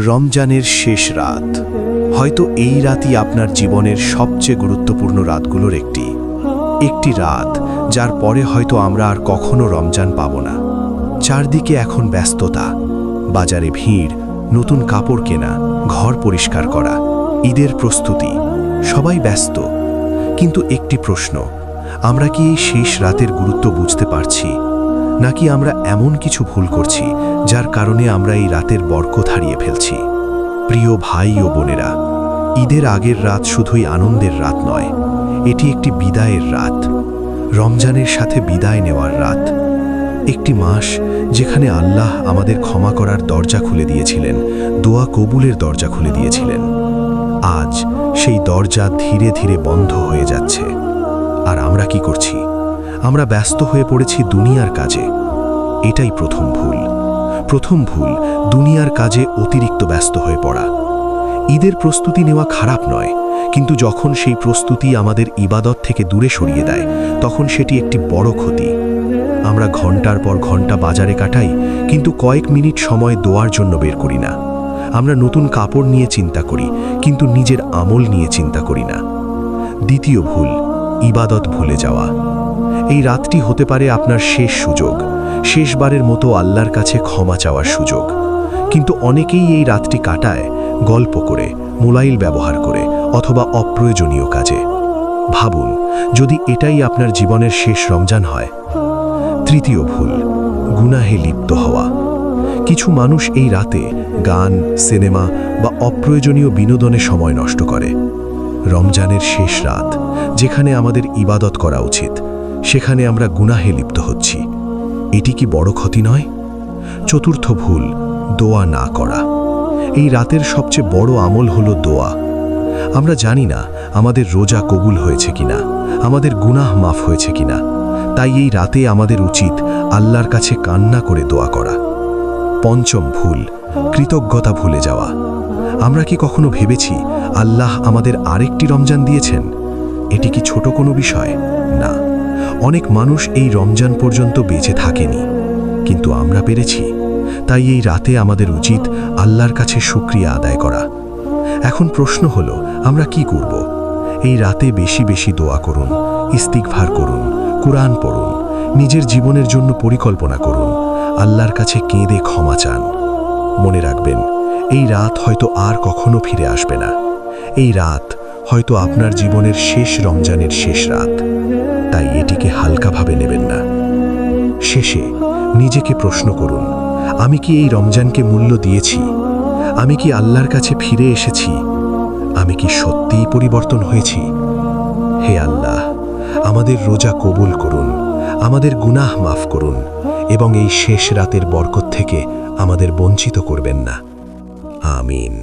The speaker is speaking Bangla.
রমজানের শেষ রাত। হয়তো এই রাতই আপনার জীবনের সবচেয়ে গুরুত্বপূর্ণ রাতগুলোর একটি রাত যার পরে হয়তো আমরা আর কখনো রমজান পাব না। চারদিকে এখন ব্যস্ততা, বাজারে ভিড়, নতুন কাপড় কেনা, ঘর পরিষ্কার করা, ঈদের প্রস্তুতি, সবাই ব্যস্ত। কিন্তু একটি প্রশ্ন, আমরা কি এই শেষ রাতের গুরুত্ব বুঝতে পারছি, নাকি আমরা এমন কিছু ভুল করছি যার কারণে আমরা এই রাতের বরকত হারিয়ে ফেলছি? প্রিয় ভাই ও বোনেরা, ঈদের আগের রাত শুধুই আনন্দের রাত নয়, এটি একটি বিদায়ের রাত, রমজানের সাথে বিদায় নেওয়ার রাত। একটি মাস যেখানে আল্লাহ আমাদের ক্ষমা করার দরজা খুলে দিয়েছিলেন, দোয়া কবুলের দরজা খুলে দিয়েছিলেন। আজ সেই দরজা ধীরে ধীরে বন্ধ হয়ে যাচ্ছে। আর আমরা কি করছি? আমরা ব্যস্ত হয়ে পড়েছি দুনিয়ার কাজে। এটাই প্রথম ভুল, দুনিয়ার কাজে অতিরিক্ত ব্যস্ত হয়ে পড়া। ঈদের প্রস্তুতি নেওয়া খারাপ নয়, কিন্তু যখন সেই প্রস্তুতি আমাদের ইবাদত থেকে দূরে সরিয়ে দেয়, তখন সেটি একটি বড় ক্ষতি। আমরা ঘন্টার পর ঘন্টা বাজারে কাটাই, কিন্তু কয়েক মিনিট সময় দোয়ার জন্য বের করি না। আমরা নতুন কাপড় নিয়ে চিন্তা করি, কিন্তু নিজের আমল নিয়ে চিন্তা করি না। দ্বিতীয় ভুল, ইবাদত ভুলে যাওয়া। এই রাতটি হতে পারে আপনার শেষ সুযোগ, শেষবারের মতো আল্লাহর কাছে ক্ষমা চাওয়ার সুযোগ। কিন্তু অনেকেই এই রাতটি কাটায় গল্প করে, মোবাইল ব্যবহার করে, অথবা অপ্রয়োজনীয় কাজে। ভাবুন, যদি এটাই আপনার জীবনের শেষ রমজান হয়। তৃতীয় ভুল, গুনাহে লিপ্ত হওয়া। কিছু মানুষ এই রাতে গান, সিনেমা বা অপ্রয়োজনীয় বিনোদনে সময় নষ্ট করে। রমজানের শেষ রাত, যেখানে আমাদের ইবাদত করা উচিত, সেখানে আমরা গুনাহে লিপ্ত হচ্ছি। এটি কি বড় ক্ষতি নয়? চতুর্থ ভুল, দোয়া না করা। এই রাতের সবচেয়ে বড় আমল হলো দোয়া। আমরা জানি না আমাদের রোজা কবুল হয়েছে কিনা, আমাদের গুনাহ মাফ হয়েছে কিনা। তাই এই রাতে আমাদের উচিত আল্লাহর কাছে কান্না করে দোয়া করা। পঞ্চম ভুল, কৃতজ্ঞতা ভুলে যাওয়া। আমরা কি কখনো ভেবেছি আল্লাহ আমাদের আরেকটি রমজান দিয়েছেন? এটি কি ছোট কোনো বিষয়? না। অনেক মানুষ এই রমজান পর্যন্ত বেঁচে থাকেনি, কিন্তু আমরা পেরেছি। তাই এই রাতে আমাদের উচিত আল্লাহর কাছে শুকরিয়া আদায় করা। এখন প্রশ্ন হলো, আমরা কি করব? এই রাতে বেশি বেশি দোয়া করুন, ইস্তিগফার করুন, কুরআন পড়ুন, নিজের জীবনের জন্য পরিকল্পনা করুন, আল্লাহর কাছে কেঁদে ক্ষমা চান। মনে রাখবেন, এই রাত হয়তো আর কখনো ফিরে আসবে না। এই রাত হয়তো আপনার জীবনের শেষ রমজানের শেষ রাত। তাই এটিকে হালকাভাবে নেবেন না। শেষে নিজেকে প্রশ্ন করুন, আমি কি এই রমজানকে মূল্য দিয়েছি? আমি কি আল্লাহর কাছে ফিরে এসেছি? আমি কি সত্যিই পরিবর্তন হয়েছি? হে আল্লাহ, আমাদের রোজা কবুল করুন, আমাদের গুনাহ মাফ করুন, এবং এই শেষ রাতের বরকত থেকে আমাদের বঞ্চিত করবেন না। আমিন।